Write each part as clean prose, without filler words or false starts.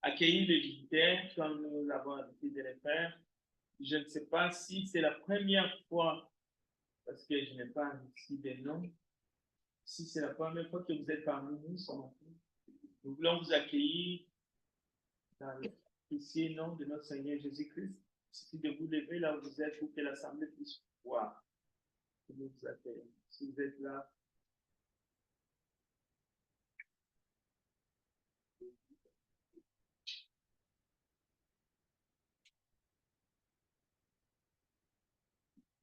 accueillir les visiteurs comme nous avons l'habitude de le faire. Je ne sais pas si c'est la première fois, parce que je n'ai pas ici des noms, si c'est la première fois que vous êtes parmi nous, nous voulons vous accueillir dans le précieux nom de notre Seigneur Jésus-Christ. Il suffit de vous lever là où vous êtes pour que l'Assemblée puisse voir que nous vous accueillons. Si vous êtes là,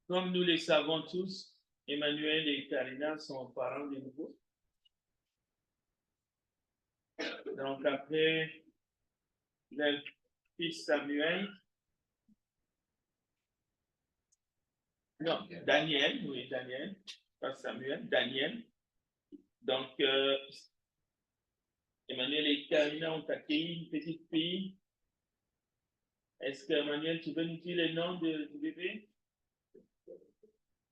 comme nous le savons tous, Emmanuel et Karina sont parents de nouveau. Donc après leur fils Samuel, non, Daniel, oui, Daniel, pas Samuel, Daniel. Donc Emmanuel et Karina ont accueilli une petite fille. Est-ce que Emmanuel, tu veux nous dire le nom du bébé?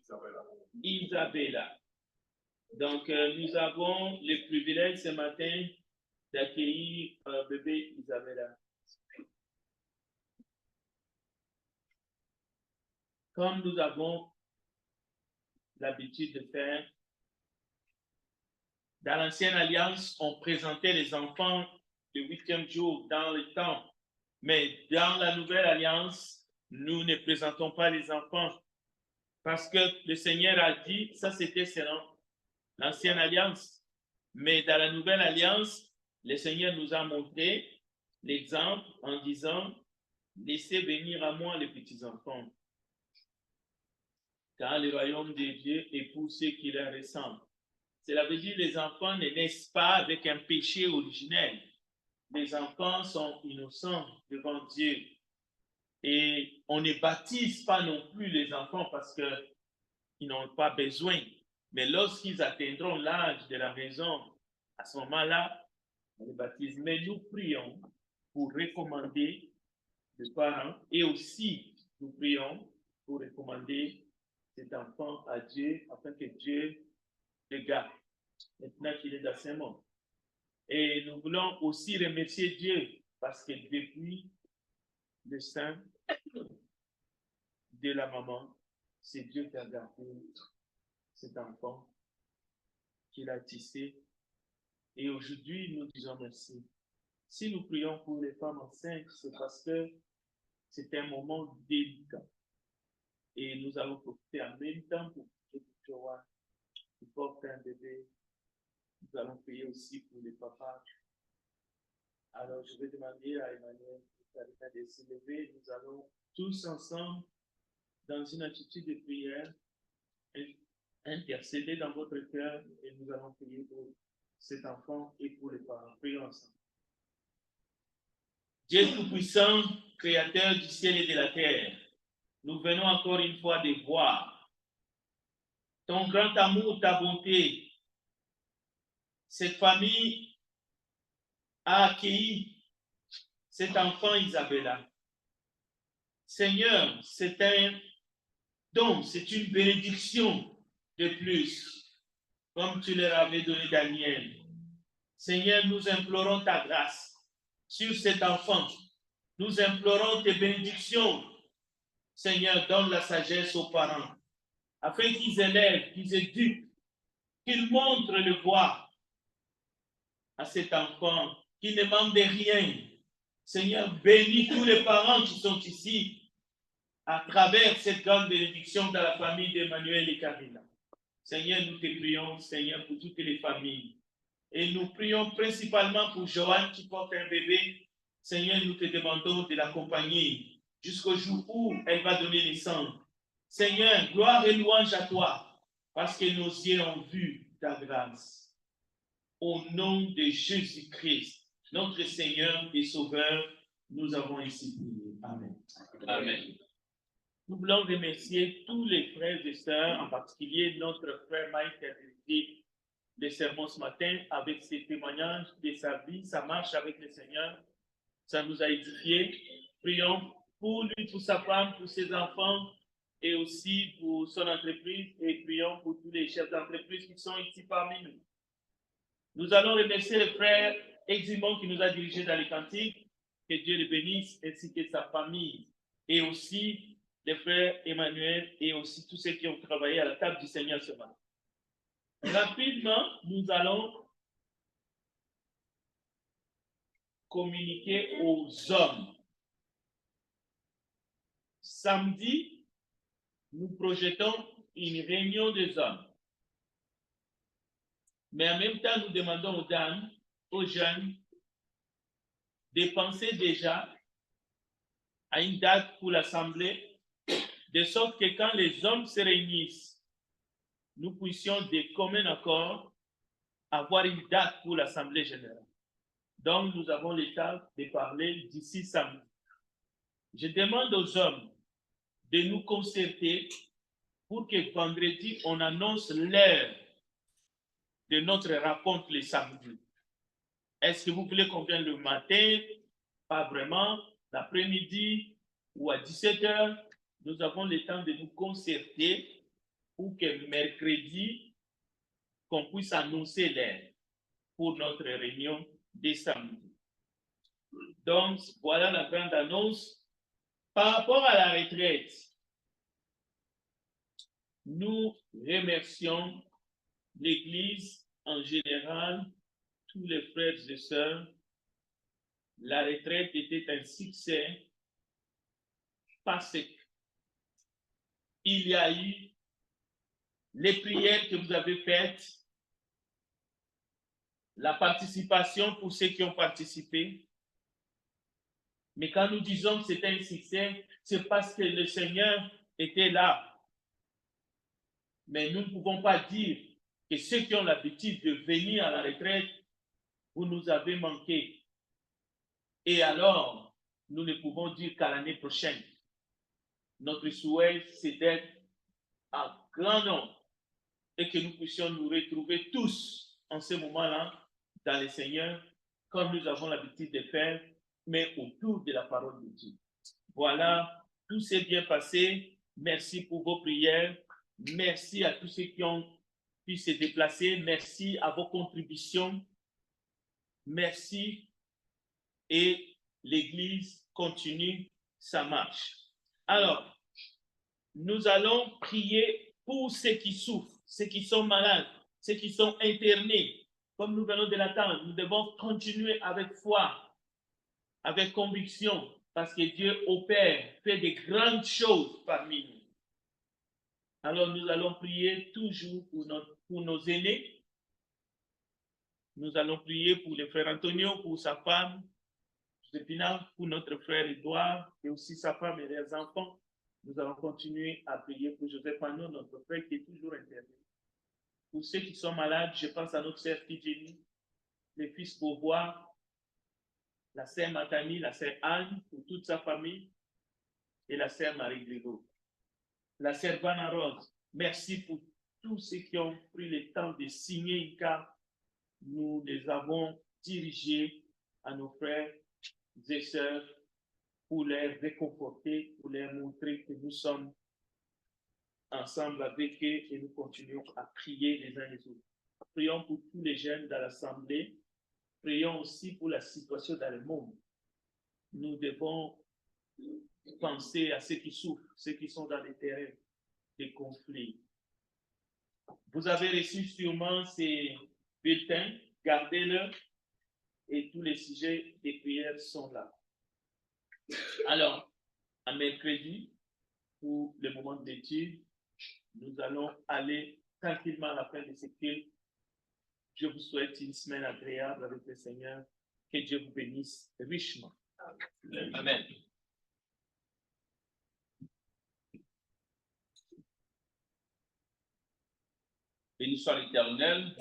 Isabella. Isabella. Donc, nous avons le privilège ce matin d'accueillir bébé Isabella. Comme nous avons l'habitude de faire, dans l'ancienne alliance, on présentait les enfants le 8e jour dans le temple. Mais dans la nouvelle alliance, nous ne présentons pas les enfants parce que le Seigneur a dit, ça c'était selon l'ancienne alliance. Mais dans la nouvelle alliance, le Seigneur nous a montré l'exemple en disant, laissez venir à moi les petits-enfants, car le royaume de Dieu est pour ceux qui leur ressemblent. Cela veut dire que les enfants ne naissent pas avec un péché originel. Les enfants sont innocents devant Dieu. Et on ne baptise pas non plus les enfants parce qu'ils n'ont pas besoin. Mais lorsqu'ils atteindront l'âge de la maison, à ce moment-là, on les baptise. Mais nous prions pour recommander les parents et aussi nous prions pour recommander cet enfant à Dieu afin que Dieu le garde maintenant qu'il est dans ce monde. Et nous voulons aussi remercier Dieu parce que depuis le sein de la maman, c'est Dieu qui a gardé cet enfant qu'il a tissé. Et aujourd'hui, nous disons merci. Si nous prions pour les femmes enceintes, c'est parce que c'est un moment délicat. Et nous allons profiter en même temps pour que Joanne qui porte un bébé. Nous allons prier aussi pour les papas. Alors, je vais demander à Emmanuel de se lever. Nous allons tous ensemble, dans une attitude de prière, intercéder dans votre cœur et nous allons prier pour cet enfant et pour les parents. Prions ensemble. Dieu Tout-Puissant, Créateur du ciel et de la terre, nous venons encore une fois de voir ton grand amour, ta bonté. Cette famille a accueilli cet enfant Isabella. Seigneur, c'est un don, c'est une bénédiction de plus, comme tu leur avais donné Daniel. Seigneur, nous implorons ta grâce sur cet enfant. Nous implorons tes bénédictions. Seigneur, donne la sagesse aux parents, afin qu'ils élèvent, qu'ils éduquent, qu'ils montrent le voie à cet enfant, qu'il ne manque de rien. Seigneur, bénis tous les parents qui sont ici, à travers cette grande bénédiction dans la famille d'Emmanuel et Karina. Seigneur, nous te prions, Seigneur, pour toutes les familles. Et nous prions principalement pour Joanne qui porte un bébé. Seigneur, nous te demandons de l'accompagner jusqu'au jour où elle va donner naissance. Seigneur, gloire et louange à toi, parce que nos yeux ont vu ta grâce. Au nom de Jésus-Christ, notre Seigneur et Sauveur, nous avons ici prié. Amen. Amen. Nous voulons remercier tous les frères et sœurs, en particulier notre frère Mike qui a dirigé le sermon ce matin avec ses témoignages de sa vie, sa marche avec le Seigneur. Ça nous a édifiés. Prions pour lui, pour sa femme, pour ses enfants et aussi pour son entreprise et prions pour tous les chefs d'entreprise qui sont ici parmi nous. Nous allons remercier le frère Eximon qui nous a dirigés dans les cantiques. Que Dieu le bénisse, ainsi que sa famille. Et aussi les frères Emmanuel et aussi tous ceux qui ont travaillé à la table du Seigneur ce matin. Rapidement, nous allons communiquer aux hommes. Samedi, nous projetons une réunion des hommes. Mais en même temps, nous demandons aux dames, aux jeunes, de penser déjà à une date pour l'assemblée, de sorte que quand les hommes se réunissent, nous puissions de commun accord avoir une date pour l'assemblée générale. Donc, nous avons l'état de parler d'ici samedi. Je demande aux hommes de nous concerter pour que vendredi, on annonce l'heure de notre rencontre le samedi. Est-ce que vous voulez qu'on vienne le matin? Pas vraiment. L'après-midi ou à 17h, nous avons le temps de nous concerter pour que mercredi, qu'on puisse annoncer l'heure pour notre réunion de samedi. Donc, voilà la grande annonce. Par rapport à la retraite, nous remercions l'Église en général, tous les frères et sœurs. La retraite était un succès parce qu'il y a eu les prières que vous avez faites, la participation pour ceux qui ont participé. Mais quand nous disons que c'était un succès, c'est parce que le Seigneur était là. Mais nous ne pouvons pas dire que ceux qui ont l'habitude de venir à la retraite, vous nous avez manqué. Et alors, nous ne pouvons dire qu'à l'année prochaine. Notre souhait, c'est d'être en grand nombre et que nous puissions nous retrouver tous en ce moment-là dans le Seigneur, comme nous avons l'habitude de faire, mais autour de la parole de Dieu. Voilà, tout s'est bien passé. Merci pour vos prières. Merci à tous ceux qui ont pu se déplacer. Merci à vos contributions. Merci. Et l'Église continue sa marche. Alors, nous allons prier pour ceux qui souffrent, ceux qui sont malades, ceux qui sont internés. Comme nous venons de l'attendre, nous devons continuer avec foi, avec conviction, parce que Dieu opère, fait de grandes choses parmi nous. Alors nous allons prier toujours pour nos aînés. Nous allons prier pour le frère Antonio, pour sa femme, pour notre frère Edouard, et aussi sa femme et leurs enfants. Nous allons continuer à prier pour Joseph Anon, notre frère qui est toujours interné. Pour ceux qui sont malades, je pense à notre sœur Tidjeni, le fils Beauvoir, la sœur Matani, la sœur Anne, pour toute sa famille, et la sœur Marie-Grégo. La sœur Vanna Rose, merci pour tous ceux qui ont pris le temps de signer une carte. Nous les avons dirigés à nos frères et sœurs pour les réconforter, pour leur montrer que nous sommes ensemble avec eux et nous continuons à prier les uns les autres. Prions pour tous les jeunes dans l'Assemblée. Prions aussi pour la situation dans le monde. Nous devons penser à ceux qui souffrent, ceux qui sont dans les terrains des conflits. Vous avez reçu sûrement ces bulletins, gardez-le et tous les sujets des prières sont là. Alors, à mercredi, pour le moment d'étude, nous allons aller tranquillement à la fin de ce culte. Je vous souhaite une semaine agréable avec le Seigneur. Que Dieu vous bénisse richement. Amen. Béni soit l'Éternel.